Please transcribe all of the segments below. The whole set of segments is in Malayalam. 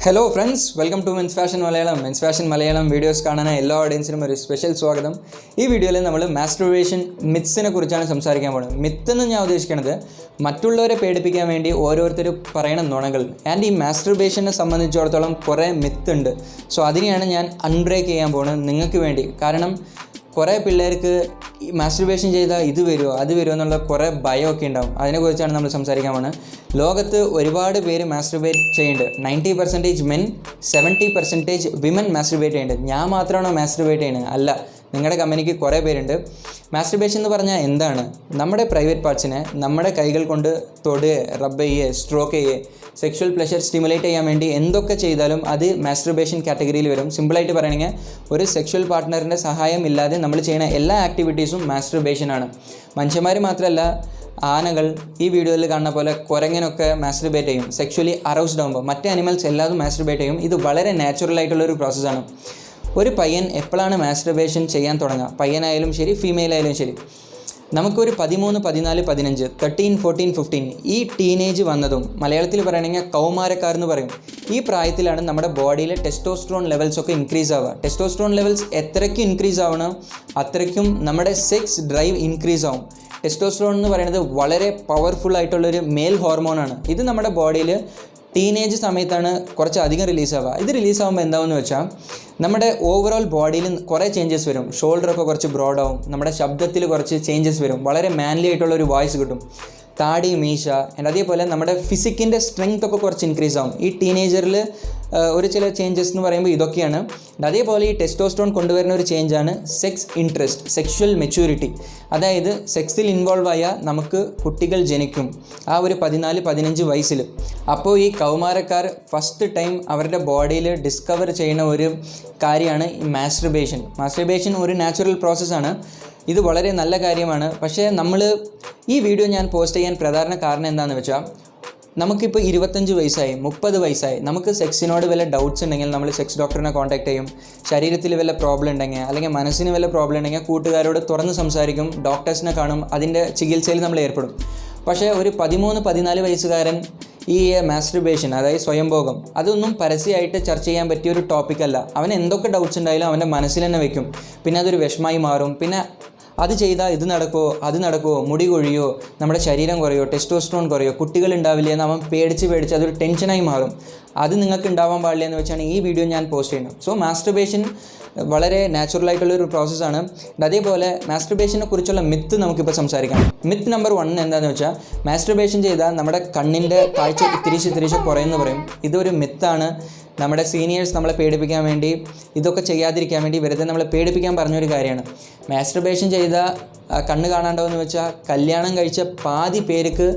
Hello friends, welcome to men's fashion Malayalam. Men's fashion Malayalam videos കാണാൻ എല്ലാ ഓഡിയൻസിനും ഒരു സ്പെഷ്യൽ സ്വാഗതം. ഈ വീഡിയോയിൽ നമ്മൾ മാസ്റ്റുർബേഷൻ മിത്സിനെ കുറിച്ചാണ് സംസാരിക്കാൻ പോകുന്നത്. മിത്ത് എന്ന് ഞാൻ ഉദ്ദേശിക്കുന്നത് മറ്റുള്ളവരെ പേടിപ്പിക്കാൻ വേണ്ടി ഓരോരുത്തർ പറയുന്ന നുണകൾ. ആൻഡ് ഈ മാസ്റ്റുർബേഷനെ സംബന്ധിച്ചിടത്തോളം കുറേ മിത്ത് ഉണ്ട്. സോ അതിനെയാണ് ഞാൻ അൺബ്രേക്ക് ചെയ്യാൻ പോകുന്നത് നിങ്ങൾക്ക് വേണ്ടി. കാരണം കുറേ പിള്ളേർക്ക് ഈ മാസ്റ്റുർബേഷൻ ചെയ്താൽ ഇത് വരുമോ അത് വരുമോ എന്നുള്ള കുറേ ഭയമൊക്കെ ഉണ്ടാവും. അതിനെക്കുറിച്ചാണ് നമ്മൾ സംസാരിക്കാൻ പോകുന്നത്. ലോകത്ത് ഒരുപാട് പേര് മാസ്റ്റുർബേറ്റ് ചെയ്യുന്നുണ്ട്. 90% മെൻ, 70% വിമൻ മാസ്റ്റുർബേറ്റ് ചെയ്യുന്നുണ്ട്. ഞാൻ മാത്രമാണോ മാസ്റ്റുർബേറ്റ് ചെയ്യുന്നത്? അല്ല, നിങ്ങളുടെ കമ്പനിക്ക് കുറേ പേരുണ്ട്. മാസ്റ്റുർബേഷൻ എന്ന് പറഞ്ഞാൽ എന്താണ്? നമ്മുടെ പ്രൈവറ്റ് പാർട്സിനെ നമ്മുടെ കൈകൾ കൊണ്ട് തൊടുക, റബ്ബ് ചെയ്യുക, സ്ട്രോക്ക് ചെയ്യുക, സെക്ഷൽ പ്ലഷർ സ്റ്റിമുലേറ്റ് ചെയ്യാൻ വേണ്ടി എന്തൊക്കെ ചെയ്താലും അത് മാസ്റ്റുർബേഷൻ കാറ്റഗറിയിൽ വരും. സിമ്പിളായിട്ട് പറയണമെങ്കിൽ ഒരു സെക്ഷൽ പാർട്ട്ണറിൻ്റെ സഹായം ഇല്ലാതെ നമ്മൾ ചെയ്യുന്ന എല്ലാ ആക്ടിവിറ്റീസും മാസ്റ്റുർബേഷനാണ്. മനുഷ്യന്മാർ മാത്രമല്ല, ആനകൾ ഈ വീഡിയോയിൽ കാണുന്ന പോലെ കുരങ്ങനൊക്കെ മാസ്റ്റുർബേറ്റ് ചെയ്യും. സെക്ഷലി അറൗസ്ഡ് ആകുമ്പോൾ മറ്റ് അനിമൽസ് എല്ലാതും മാസ്റ്റുർബേറ്റ് ചെയ്യും. ഇത് വളരെ നാച്ചുറലായിട്ടുള്ളൊരു പ്രോസസ്സാണ്. ഒരു പയ്യൻ എപ്പോഴാണ് മാസ്റ്റുർബേഷൻ ചെയ്യാൻ തുടങ്ങുക? പയ്യനായാലും ശരി, ഫീമെയിൽ ആയാലും ശരി. നമുക്കൊരു 13, 14, 15, 13, 14, 15 ഈ ടീനേജ് വന്നതും മലയാളത്തിൽ പറയണമെങ്കിൽ കൗമാരക്കാർ എന്ന് പറയും. ഈ പ്രായത്തിലാണ് നമ്മുടെ ബോഡിയിലെ ടെസ്റ്റോസ്ട്രോൺ ലെവൽസൊക്കെ ഇൻക്രീസ് ആവുക. ടെസ്റ്റോസ്ട്രോൺ ലെവൽസ് എത്രയ്ക്കും ഇൻക്രീസ് ആവണം അത്രയ്ക്കും നമ്മുടെ സെക്സ് ഡ്രൈവ് ഇൻക്രീസ് ആവും. ടെസ്റ്റോസ്ട്രോൺ എന്ന് പറയുന്നത് വളരെ പവർഫുൾ ആയിട്ടുള്ളൊരു മെയിൽ ഹോർമോണാണ്. ഇത് നമ്മുടെ ബോഡിയിൽ ടീനേജ് സമയത്താണ് കുറച്ചധികം റിലീസാവുക. ഇത് റിലീസാകുമ്പോൾ എന്താണെന്ന് വെച്ചാൽ നമ്മുടെ ഓവറോൾ ബോഡിയിൽ കുറേ ചേഞ്ചസ് വരും. ഷോൾഡറൊക്കെ കുറച്ച് ബ്രോഡാവും. നമ്മുടെ ശബ്ദത്തിൽ കുറച്ച് ചേഞ്ചസ് വരും. വളരെ മാൻലി ആയിട്ടുള്ളൊരു വോയിസ് കിട്ടും. താടി, മീശ, അതേപോലെ നമ്മുടെ ഫിസിക്കിൻ്റെ സ്ട്രെങ്ത് ഒക്കെ കുറച്ച് ഇൻക്രീസ് ആവും. ഈ ടീനേജറിൽ ഒരു ചില ചേഞ്ചസ് എന്ന് പറയുമ്പോൾ ഇതൊക്കെയാണ്. അതേപോലെ ഈ ടെസ്റ്റോസ്ട്രോൺ കൊണ്ടുവരുന്ന ഒരു ചേഞ്ചാണ് സെക്സ് ഇൻട്രസ്റ്റ്, സെക്ഷൽ മെച്യൂരിറ്റി. അതായത് സെക്സിൽ ഇൻവോൾവ് ആയ നമുക്ക് കുട്ടികൾ ജനിക്കും ആ ഒരു 14, 15 വയസ്സിൽ. അപ്പോൾ ഈ കൗമാരക്കാർ ഫസ്റ്റ് ടൈം അവരുടെ ബോഡിയിൽ ഡിസ്കവർ ചെയ്യുന്ന ഒരു കാര്യമാണ് ഈ മാസ്റ്റുർബേഷൻ. മാസ്റ്റുർബേഷൻ ഒരു നാച്ചുറൽ പ്രോസസ്സാണ്. ഇത് വളരെ നല്ല കാര്യമാണ്. പക്ഷേ ഈ വീഡിയോ ഞാൻ പോസ്റ്റ് ചെയ്യാൻ പ്രധാന കാരണം എന്താണെന്ന് വെച്ചാൽ, നമുക്കിപ്പോൾ 25 വയസ്സായി, 30 വയസ്സായി, നമുക്ക് സെക്സിനോട് വല്ല ഡൗട്ട്സ് ഉണ്ടെങ്കിൽ നമ്മൾ സെക്സ് ഡോക്ടറിനെ കോൺടാക്ട് ചെയ്യും. ശരീരത്തിൽ വല്ല പ്രോബ്ലം ഉണ്ടെങ്കിൽ അല്ലെങ്കിൽ മനസ്സിന് വല്ല പ്രോബ്ലം ഉണ്ടെങ്കിൽ കൂട്ടുകാരോട് തുറന്ന് സംസാരിക്കും, ഡോക്ടേഴ്സിനെ കാണും, അതിൻ്റെ ചികിത്സയിൽ നമ്മൾ ഏർപ്പെടും. പക്ഷേ ഒരു 13, 14 വയസ്സുകാരൻ ഈ മാസ്റ്റുർബേഷൻ, അതായത് സ്വയംഭോഗം, അതൊന്നും പരസ്യമായിട്ട് ചർച്ച ചെയ്യാൻ പറ്റിയ ഒരു ടോപ്പിക്കല്ല. അവന് എന്തൊക്കെ ഡൗട്ട്സ് ഉണ്ടായാലും അവൻ്റെ മനസ്സിൽ തന്നെ വെക്കും. പിന്നെ അതൊരു വിഷമായി മാറും. പിന്നെ അത് ചെയ്താൽ ഇത് നടക്കുമോ അത് നടക്കുമോ, മുടി കൊഴിയോ, നമ്മുടെ ശരീരം കുറയോ, ടെസ്റ്റോസ്ട്രോൺ കുറയോ, കുട്ടികൾ ഉണ്ടാവില്ല എന്ന് അവൻ പേടിച്ച് അതൊരു ടെൻഷനായി മാറും. അത് നിങ്ങൾക്ക് ഉണ്ടാവാൻ പാടില്ല എന്ന് വെച്ചാണ് ഈ വീഡിയോ ഞാൻ പോസ്റ്റ് ചെയ്യുന്നത്. സോ മാസ്റ്റുർബേഷൻ വളരെ നാച്ചുറലായിട്ടുള്ളൊരു പ്രോസസ്സാണ്. അതേപോലെ മാസ്റ്റുർബേഷനെ കുറിച്ചുള്ള മിത്ത് നമുക്കിപ്പോൾ സംസാരിക്കാം. മിത്ത് നമ്പർ 1 എന്താണെന്ന് വെച്ചാൽ, മാസ്റ്റുർബേഷൻ ചെയ്താൽ നമ്മുടെ കണ്ണിൻ്റെ കാഴ്ച ഇത്തിരിച്ച് കുറയുമെന്ന് പറയും. ഇതൊരു മിത്താണ്. നമ്മുടെ സീനിയേഴ്സ് നമ്മളെ പേടിപ്പിക്കാൻ വേണ്ടി, ഇതൊക്കെ ചെയ്യാതിരിക്കാൻ വേണ്ടി വെറുതെ നമ്മളെ പേടിപ്പിക്കാൻ പറഞ്ഞൊരു കാര്യമാണ്. മാസ്റ്റുർബേഷൻ ചെയ്താൽ കണ്ണ് കാണാണ്ടാവെന്ന് വെച്ചാൽ കല്യാണം കഴിച്ച പാതി പേർക്ക്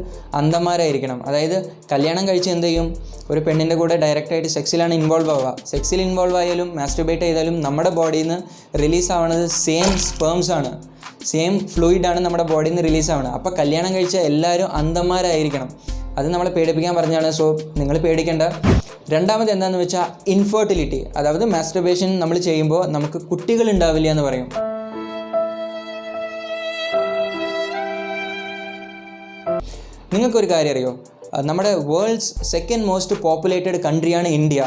അന്ധന്മാരായിരിക്കണം. അതായത് കല്യാണം കഴിച്ച് എന്ത് ചെയ്യും, ഒരു പെണ്ണിൻ്റെ കൂടെ ഡയറക്റ്റായിട്ട് സെക്സിലാണ് ഇൻവോൾവ് ആവുക. സെക്സിൽ ഇൻവോൾവ് ആയാലും മാസ്റ്റുർബേറ്റ് ചെയ്താലും നമ്മുടെ ബോഡിയിൽ നിന്ന് റിലീസ് ആവുന്നത് സെയിം സ്പേംസാണ്, സെയിം ഫ്ലൂയിഡാണ് നമ്മുടെ ബോഡിയിൽ നിന്ന് റിലീസ് ആവുന്നത്. അപ്പോൾ കല്യാണം കഴിച്ച എല്ലാവരും അന്ധന്മാരായിരിക്കണം. അത് നമ്മളെ പേടിപ്പിക്കാൻ പറഞ്ഞാണ്. സോ നിങ്ങൾ പേടിക്കേണ്ട. രണ്ടാമത് എന്താണെന്ന് വെച്ചാൽ ഇൻഫെർട്ടിലിറ്റി. അതായത് മാസ്റ്റുർബേഷൻ നമ്മൾ ചെയ്യുമ്പോൾ നമുക്ക് കുട്ടികൾ ഉണ്ടാവില്ല എന്ന് പറയും. നിങ്ങൾക്കൊരു കാര്യം അറിയോ? നമ്മുടെ വേൾഡ്സ് സെക്കൻഡ് മോസ്റ്റ് പോപ്പുലേറ്റഡ് കൺട്രിയാണ് ഇന്ത്യ.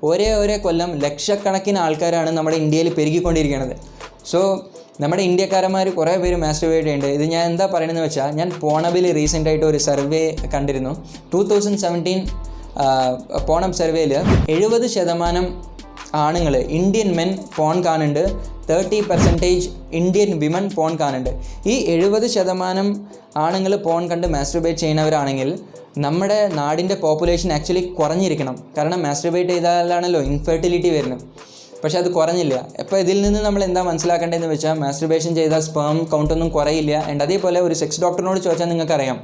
ഒരേ കൊല്ലം ലക്ഷക്കണക്കിന് ആൾക്കാരാണ് നമ്മുടെ ഇന്ത്യയിൽ പെരുകിക്കൊണ്ടിരിക്കുന്നത്. സോ നമ്മുടെ ഇന്ത്യക്കാരന്മാർ കുറേ പേര് മാസ്റ്റുർബേറ്റ് ചെയ്യുന്നുണ്ട്. ഇത് ഞാൻ എന്താ പറയുന്നത് വെച്ചാൽ, ഞാൻ പോണബിൽ റീസെൻ്റായിട്ട് ഒരു സർവേ കണ്ടിരുന്നു. 2017 പോണം സർവേയിൽ 70% ആണുങ്ങൾ, ഇന്ത്യൻ മെൻ പോൺ കാണുന്നുണ്ട്. 30% ഇന്ത്യൻ വിമൻ പോൺ കാണുന്നുണ്ട്. ഈ 70% ആണുങ്ങൾ പോൺ കണ്ട് മാസ്റ്റുർബേറ്റ് ചെയ്യുന്നവരാണെങ്കിൽ നമ്മുടെ നാടിൻ്റെ പോപ്പുലേഷൻ ആക്ച്വലി കുറഞ്ഞിരിക്കണം. കാരണം മാസ്റ്റുർബേറ്റ് ചെയ്താലാണല്ലോ ഇൻഫെർട്ടിലിറ്റി വരുന്നത്. പക്ഷേ അത് കുറഞ്ഞില്ല. അപ്പോൾ ഇതിൽ നിന്ന് നമ്മൾ എന്താ മനസ്സിലാക്കേണ്ടതെന്ന് വെച്ചാൽ, മാസ്റ്റുർബേഷൻ ചെയ്താൽ സ്പേം കൗണ്ടൊന്നും കുറയില്ല. ആൻഡ് അതേപോലെ ഒരു സെക്സ് ഡോക്ടറിനോട് ചോദിച്ചാൽ നിങ്ങൾക്കറിയാം,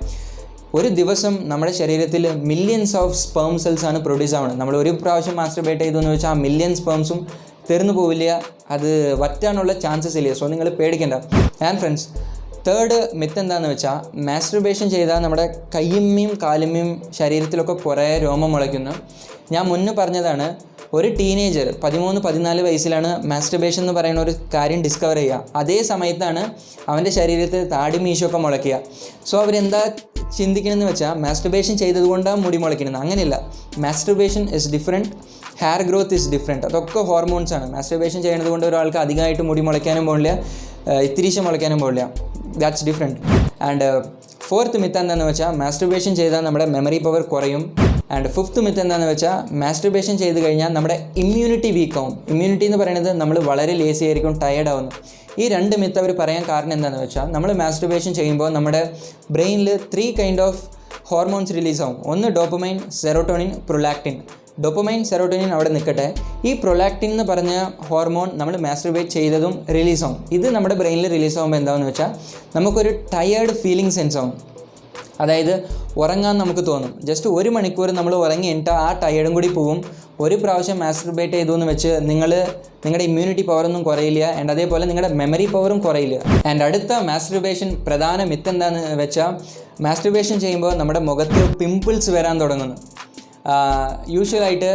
ഒരു ദിവസം നമ്മുടെ ശരീരത്തിൽ മില്യൺസ് ഓഫ് സ്പേം സെൽസ് ആണ് പ്രൊഡ്യൂസ് ആവുന്നത്. നമ്മൾ ഒരു പ്രാവശ്യം മാസ്റ്റുർബേറ്റ് ചെയ്തു എന്ന് വെച്ചാൽ ആ മില്യൺ സ്പേംസും തീർന്നു പോവില്ല, അത് വറ്റാനുള്ള ചാൻസസ് ഇല്ല. സോ നിങ്ങൾ പേടിക്കേണ്ട. ആൻഡ് ഫ്രണ്ട്സ്, തേർഡ് മിത്ത് എന്താണെന്ന് വെച്ചാൽ, മാസ്റ്റുർബേഷൻ ചെയ്താൽ നമ്മുടെ കയ്യുമ്മയും കാലുമ്മയും ശരീരത്തിലൊക്കെ കുറേ രോമം മുളയ്ക്കുന്നു. ഞാൻ മുന്നേ പറഞ്ഞതാണ്, ഒരു ടീനേജർ 13, 14 വയസ്സിലാണ് മാസ്റ്റുർബേഷൻ എന്ന് പറയുന്ന ഒരു കാര്യം ഡിസ്കവർ ചെയ്യുക. അതേ സമയത്താണ് അവൻ്റെ ശരീരത്തിൽ താടി മീശയൊക്കെ മുളയ്ക്കുക. സോ അവരെന്താ ചിന്തിക്കണമെന്ന് വെച്ചാൽ മാസ്റ്റുർബേഷൻ ചെയ്തതുകൊണ്ടാണ് മുടി മുളയ്ക്കുന്നത്. അങ്ങനെയല്ല. Masturbation is different, hair growth is different. അതൊക്കെ ഹോർമോൺസാണ്. മാസ്റ്റുർബേഷൻ ചെയ്യുന്നത് കൊണ്ട് ഒരാൾക്ക് അധികമായിട്ട് മുടി മുളയ്ക്കാനും പോകില്ല, ഇത്തിരീശം മുളയ്ക്കാനും പോകില്ല. That's different. And fourth myth എന്താണെന്ന് വെച്ചാൽ മാസ്റ്റുർബേഷൻ ചെയ്താൽ നമ്മുടെ മെമ്മറി പവർ കുറയും. ആൻഡ് ഫിഫ്ത്ത് മിത്ത് എന്താണെന്ന് വെച്ചാൽ മാസ്റ്റുർബേഷൻ ചെയ്ത് കഴിഞ്ഞാൽ നമ്മുടെ ഇമ്മ്യൂണിറ്റി വീക്കാവും. ഇമ്മ്യൂണിറ്റി എന്ന് പറയുന്നത് നമ്മൾ വളരെ ലേസി ആയിരിക്കും, ടയേർഡ് ആവുന്നു. ഈ രണ്ട് മിത്ത് അവർ പറയാൻ കാരണം എന്താണെന്ന് വെച്ചാൽ നമ്മൾ മാസ്റ്റുർബേഷൻ ചെയ്യുമ്പോൾ നമ്മുടെ ബ്രെയിനിൽ 3 കൈൻഡ് ഓഫ് ഹോർമോൺസ് റിലീസാവും. ഒന്ന് dopamine, serotonin, prolactin. Dopamine, serotonin അവിടെ നിൽക്കട്ടെ. ഈ പ്രൊലാക്റ്റിൻ എന്ന് പറഞ്ഞ ഹോർമോൺ നമ്മൾ മാസ്റ്റുർബേറ്റ് ചെയ്തതും റിലീസാവും. ഇത് നമ്മുടെ ബ്രെയിനിൽ റിലീസാവുമ്പോൾ എന്താണെന്ന് വെച്ചാൽ നമുക്കൊരു ടയേർഡ് ഫീലിംഗ് സെൻസ് ആവും. അതായത് ഉറങ്ങാൻ നമുക്ക് തോന്നും. ജസ്റ്റ് 1 മണിക്കൂർ നമ്മൾ ഉറങ്ങി കഴിഞ്ഞിട്ട് ആ ടയേർഡും കൂടി പോവും. ഒരു പ്രാവശ്യം മാസ്റ്റുർബേറ്റ് ചെയ്തു എന്ന് വെച്ച് നിങ്ങളുടെ ഇമ്മ്യൂണിറ്റി പവറൊന്നും കുറയില്ല. ആൻഡ് അതേപോലെ നിങ്ങളുടെ മെമ്മറി പവറും കുറയില്ല. ആൻഡ് അടുത്ത മാസ്റ്റുർബേഷൻ പ്രധാന മിത്ത് എന്താണെന്ന് വെച്ചാൽ മാസ്റ്റുർബേഷൻ ചെയ്യുമ്പോൾ നമ്മുടെ മുഖത്ത് പിമ്പിൾസ് വരാൻ തുടങ്ങുന്നു. യൂഷ്വലായിട്ട്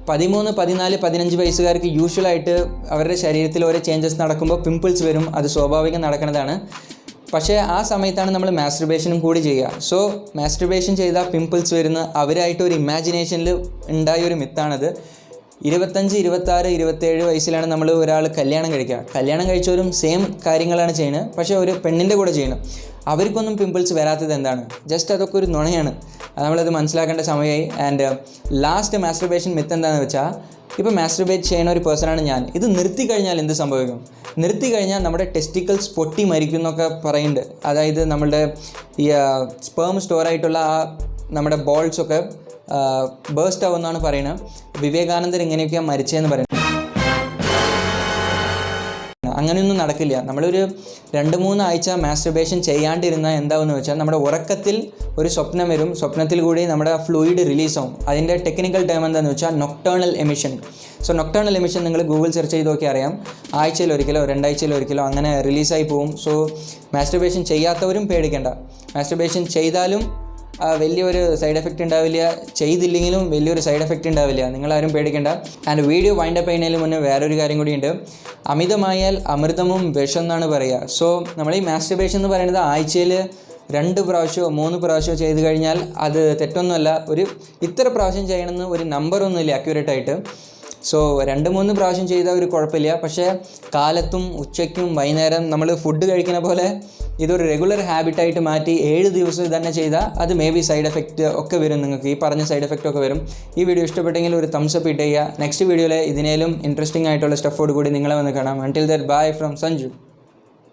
13, 14, 15 വയസ്സുകാർക്ക് യൂഷ്വലായിട്ട് അവരുടെ ശരീരത്തിൽ ഓരോ ചേഞ്ചസ് നടക്കുമ്പോൾ പിമ്പിൾസ് വരും. അത് സ്വാഭാവികം നടക്കുന്നതാണ്. പക്ഷേ ആ സമയത്താണ് നമ്മൾ മാസ്റ്റുർബേഷനും കൂടി ചെയ്യുക. സോ മാസ്റ്റുർബേഷൻ ചെയ്താൽ പിമ്പിൾസ് വരുന്ന അവരായിട്ട് ഒരു ഇമാജിനേഷനിൽ ഉണ്ടായൊരു മിത്താണത്. 25, 26, 27 വയസ്സിലാണ് നമ്മൾ ഒരാൾ കല്യാണം കഴിക്കുക. കല്യാണം കഴിച്ചവരും സെയിം കാര്യങ്ങളാണ് ചെയ്യുന്നത്. പക്ഷേ ഒരു പെണ്ണിൻ്റെ കൂടെ ചെയ്യണം. അവർക്കൊന്നും പിമ്പിൾസ് വരാത്തത് എന്താണ്? ജസ്റ്റ് അതൊക്കെ ഒരു നുണയാണ്. നമ്മളത് മനസ്സിലാക്കേണ്ട സമയമായി. ആൻഡ് ലാസ്റ്റ് മാസ്റ്റുർബേഷൻ മിത്ത് എന്താണെന്ന് വെച്ചാൽ ഇപ്പോൾ മാസ്റ്റുർബേറ്റ് ചെയ്യുന്ന ഒരു പേഴ്സണാണ് ഞാൻ. ഇത് നിർത്തി കഴിഞ്ഞാൽ എന്ത് സംഭവിക്കും? നിർത്തി കഴിഞ്ഞാൽ നമ്മുടെ ടെസ്റ്റിക്കിൾസ് പൊട്ടി മരിക്കും എന്നൊക്കെ പറയുന്നുണ്ട്. അതായത് നമ്മളുടെ ഈ സ്പേം സ്റ്റോറായിട്ടുള്ള ആ നമ്മുടെ ബോൾസൊക്കെ ബേസ്റ്റ് ആവുമെന്നാണ് പറയുന്നത്. വിവേകാനന്ദർ ഇങ്ങനെയൊക്കെയാണ് മരിച്ചതെന്ന് പറയുന്നത്. അങ്ങനെയൊന്നും നടക്കില്ല. നമ്മളൊരു 2-3 ആഴ്ച മാസ്റ്റുർബേഷൻ ചെയ്യാണ്ടിരുന്നാൽ എന്താവുമെന്ന് വെച്ചാൽ നമ്മുടെ ഉറക്കത്തിൽ ഒരു സ്വപ്നം വരും. സ്വപ്നത്തിൽ കൂടി നമ്മുടെ ഫ്ലൂയിഡ് റിലീസാവും. അതിൻ്റെ ടെക്നിക്കൽ ടേം എന്താണെന്ന് വെച്ചാൽ nocturnal emission. So nocturnal emission നിങ്ങൾ ഗൂഗിൾ സെർച്ച് ചെയ്ത് നോക്കി അറിയാം. ആഴ്ചയിലൊരിക്കലോ 2 ആഴ്ചയിലൊരിക്കലോ അങ്ങനെ റിലീസായി പോവും. സോ മാസ്റ്റുർബേഷൻ ചെയ്യാത്തവരും പേടിക്കേണ്ട. മാസ്റ്റുർബേഷൻ ചെയ്താലും വലിയൊരു സൈഡ് എഫക്റ്റ് ഉണ്ടാവില്ല, ചെയ്തില്ലെങ്കിലും വലിയൊരു സൈഡ് എഫക്റ്റ് ഉണ്ടാവില്ല. നിങ്ങളാരും പേടിക്കേണ്ട. ആൻഡ് വീഡിയോ വൈൻഡപ്പ് ചെയ്യുന്നതിന് മുന്നേ വേറൊരു കാര്യം കൂടിയുണ്ട്. അമിതമായാൽ അമൃതമും വിഷം എന്നാണ് പറയുക. സോ നമ്മൾ ഈ മാസ്റ്റുർബേഷൻ എന്ന് പറയുന്നത് ആഴ്ചയിൽ 2 പ്രാവശ്യമോ 3 പ്രാവശ്യമോ ചെയ്ത് കഴിഞ്ഞാൽ അത് തെറ്റൊന്നുമല്ല. ഒരു ഇത്ര പ്രാവശ്യം ചെയ്യണമെന്ന് ഒരു നമ്പറൊന്നുമില്ല അക്യുറേറ്റ് ആയിട്ട്. സോ 2-3 പ്രാവശ്യം ചെയ്താൽ ഒരു കുഴപ്പമില്ല. പക്ഷേ കാലത്തും ഉച്ചയ്ക്കും വൈകുന്നേരം നമ്മൾ ഫുഡ് കഴിക്കുന്ന പോലെ ഇതൊരു റെഗുലർ ഹാബിറ്റായിട്ട് മാറ്റി 7 ദിവസം തന്നെ ചെയ്താൽ അത് മേ ബി സൈഡ് എഫക്റ്റ് ഒക്കെ വരും. നിങ്ങൾക്ക് ഈ പറഞ്ഞ സൈഡ് എഫക്റ്റ് ഒക്കെ വരും. ഈ വീഡിയോ ഇഷ്ടപ്പെട്ടെങ്കിൽ ഒരു തംസ് അപ്പ് ഇട്ട് ചെയ്യുക. നെക്സ്റ്റ് വീഡിയോയിൽ ഇതിനേലും ഇൻട്രസ്റ്റിംഗ് ആയിട്ടുള്ള സ്റ്റഫോട് കൂടി നിങ്ങളെ വന്ന് കാണാം. Until that bye from Sanju.